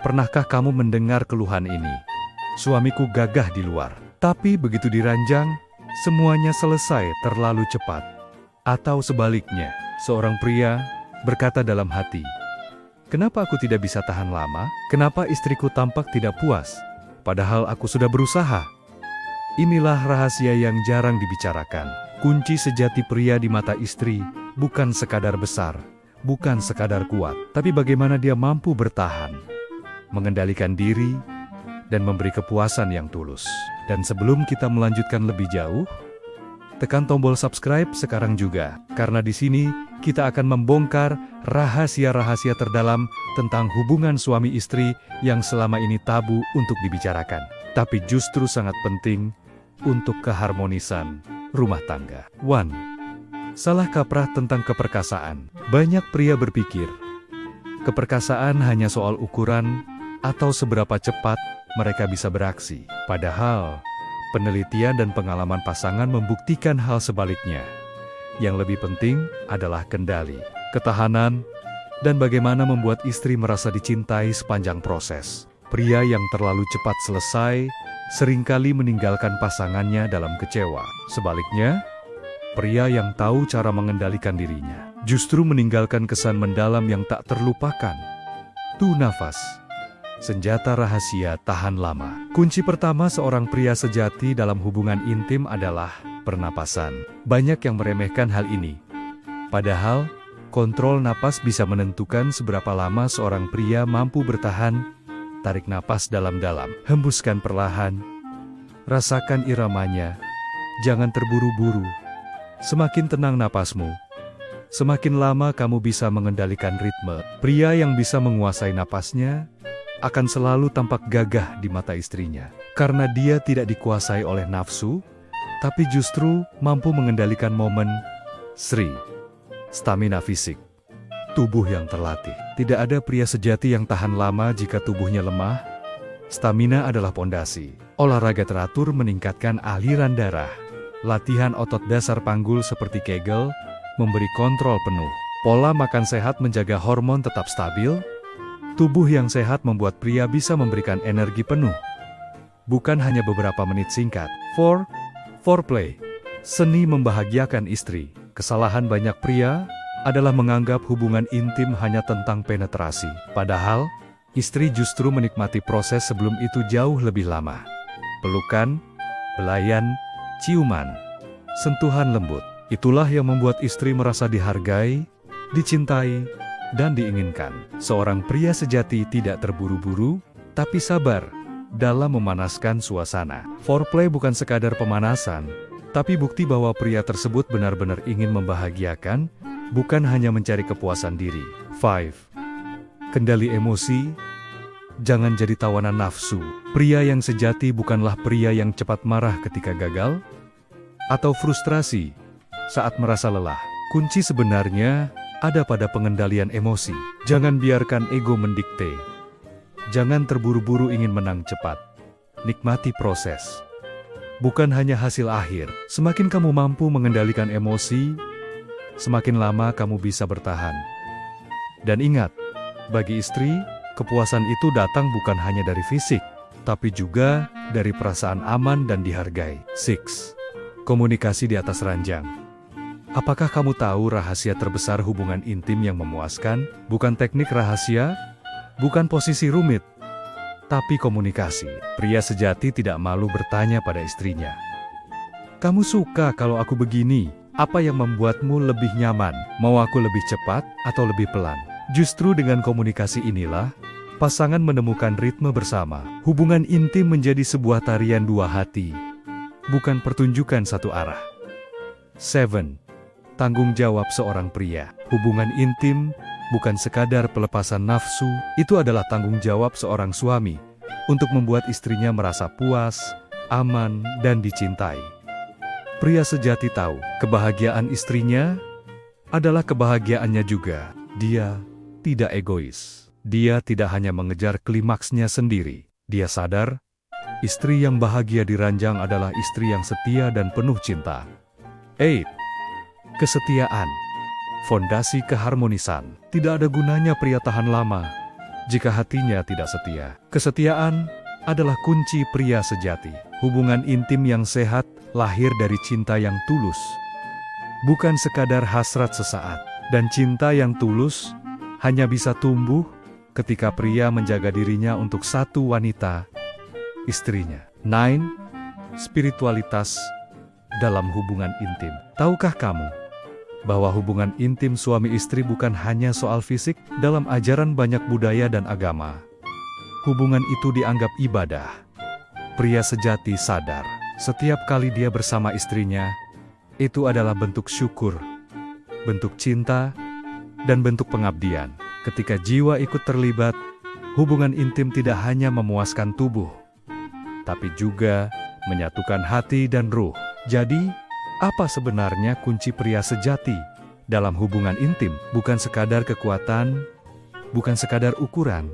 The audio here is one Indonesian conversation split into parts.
Pernahkah kamu mendengar keluhan ini? Suamiku gagah di luar, tapi begitu diranjang, semuanya selesai terlalu cepat. Atau sebaliknya, seorang pria berkata dalam hati, kenapa aku tidak bisa tahan lama? Kenapa istriku tampak tidak puas? Padahal aku sudah berusaha. Inilah rahasia yang jarang dibicarakan. Kunci sejati pria di mata istri bukan sekadar besar, bukan sekadar kuat, tapi bagaimana dia mampu bertahan, mengendalikan diri, dan memberi kepuasan yang tulus. Dan sebelum kita melanjutkan lebih jauh, tekan tombol subscribe sekarang juga, karena di sini kita akan membongkar rahasia-rahasia terdalam tentang hubungan suami istri yang selama ini tabu untuk dibicarakan, tapi justru sangat penting untuk keharmonisan rumah tangga. 1. Salah kaprah tentang keperkasaan. Banyak pria berpikir, keperkasaan hanya soal ukuran atau seberapa cepat mereka bisa beraksi. Padahal, penelitian dan pengalaman pasangan membuktikan hal sebaliknya. Yang lebih penting adalah kendali, ketahanan, dan bagaimana membuat istri merasa dicintai sepanjang proses. Pria yang terlalu cepat selesai seringkali meninggalkan pasangannya dalam kecewa. Sebaliknya, pria yang tahu cara mengendalikan dirinya justru meninggalkan kesan mendalam yang tak terlupakan. Tuh nafas, senjata rahasia tahan lama. Kunci pertama seorang pria sejati dalam hubungan intim adalah pernapasan. Banyak yang meremehkan hal ini. Padahal, kontrol napas bisa menentukan seberapa lama seorang pria mampu bertahan. Tarik napas dalam-dalam, hembuskan perlahan. Rasakan iramanya, jangan terburu-buru. Semakin tenang napasmu, semakin lama kamu bisa mengendalikan ritme. Pria yang bisa menguasai napasnya akan selalu tampak gagah di mata istrinya. Karena dia tidak dikuasai oleh nafsu, tapi justru mampu mengendalikan momen. Sri, stamina fisik. Tubuh yang terlatih. Tidak ada pria sejati yang tahan lama jika tubuhnya lemah. Stamina adalah pondasi. Olahraga teratur meningkatkan aliran darah. Latihan otot dasar panggul seperti Kegel memberi kontrol penuh. Pola makan sehat menjaga hormon tetap stabil. Tubuh yang sehat membuat pria bisa memberikan energi penuh. Bukan hanya beberapa menit singkat. 4. Foreplay. Seni membahagiakan istri. Kesalahan banyak pria adalah menganggap hubungan intim hanya tentang penetrasi. Padahal, istri justru menikmati proses sebelum itu jauh lebih lama. Pelukan, belayan, ciuman, sentuhan lembut. Itulah yang membuat istri merasa dihargai, dicintai, dan diinginkan. Seorang pria sejati tidak terburu-buru, tapi sabar dalam memanaskan suasana. Foreplay bukan sekadar pemanasan, tapi bukti bahwa pria tersebut benar-benar ingin membahagiakan, bukan hanya mencari kepuasan diri. 5. Kendali emosi. Jangan jadi tawanan nafsu. Pria yang sejati bukanlah pria yang cepat marah ketika gagal, atau frustrasi saat merasa lelah. Kunci sebenarnya ada pada pengendalian emosi. Jangan biarkan ego mendikte. Jangan terburu-buru ingin menang cepat. Nikmati proses, bukan hanya hasil akhir. Semakin kamu mampu mengendalikan emosi, semakin lama kamu bisa bertahan. Dan ingat, bagi istri, kepuasan itu datang bukan hanya dari fisik, tapi juga dari perasaan aman dan dihargai. 6. Komunikasi di atas ranjang. Apakah kamu tahu rahasia terbesar hubungan intim yang memuaskan? Bukan teknik rahasia, bukan posisi rumit, tapi komunikasi. Pria sejati tidak malu bertanya pada istrinya, "Kamu suka kalau aku begini? Apa yang membuatmu lebih nyaman? Mau aku lebih cepat atau lebih pelan?" Justru dengan komunikasi inilah, pasangan menemukan ritme bersama. Hubungan intim menjadi sebuah tarian dua hati, bukan pertunjukan satu arah. 7. Tanggung jawab seorang pria. Hubungan intim bukan sekadar pelepasan nafsu, itu adalah tanggung jawab seorang suami untuk membuat istrinya merasa puas, aman, dan dicintai. Pria sejati tahu, kebahagiaan istrinya adalah kebahagiaannya juga. Dia tidak egois. Dia tidak hanya mengejar klimaksnya sendiri. Dia sadar, istri yang bahagia di ranjang adalah istri yang setia dan penuh cinta. 8. Kesetiaan. Fondasi keharmonisan. Tidak ada gunanya pria tahan lama jika hatinya tidak setia. Kesetiaan adalah kunci pria sejati. Hubungan intim yang sehat lahir dari cinta yang tulus, bukan sekadar hasrat sesaat. Dan cinta yang tulus hanya bisa tumbuh ketika pria menjaga dirinya untuk satu wanita, istrinya. 9. Spiritualitas dalam hubungan intim. Tahukah kamu bahwa hubungan intim suami istri bukan hanya soal fisik? Dalam ajaran banyak budaya dan agama, hubungan itu dianggap ibadah. Pria sejati sadar, setiap kali dia bersama istrinya, itu adalah bentuk syukur, bentuk cinta, dan bentuk pengabdian. Ketika jiwa ikut terlibat, hubungan intim tidak hanya memuaskan tubuh, tapi juga menyatukan hati dan ruh. Jadi, apa sebenarnya kunci pria sejati dalam hubungan intim? Bukan sekadar kekuatan, bukan sekadar ukuran,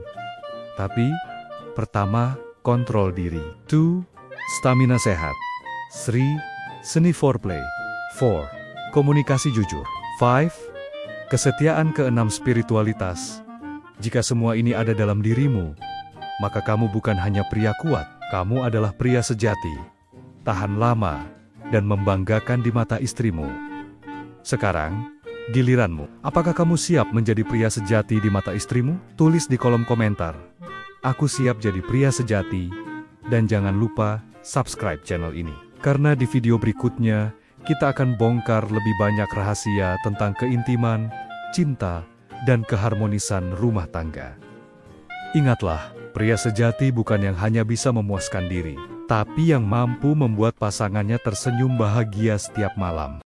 tapi pertama, kontrol diri. 2. Stamina sehat. 3. Seni foreplay. 4. Komunikasi jujur. 5. Kesetiaan. 6. Spiritualitas. Jika semua ini ada dalam dirimu, maka kamu bukan hanya pria kuat, kamu adalah pria sejati, tahan lama, dan membanggakan di mata istrimu. Sekarang, giliranmu. Apakah kamu siap menjadi pria sejati di mata istrimu? Tulis di kolom komentar. Aku siap jadi pria sejati, dan jangan lupa subscribe channel ini. Karena di video berikutnya, kita akan bongkar lebih banyak rahasia tentang keintiman, cinta, dan keharmonisan rumah tangga. Ingatlah, pria sejati bukan yang hanya bisa memuaskan diri, tapi yang mampu membuat pasangannya tersenyum bahagia setiap malam.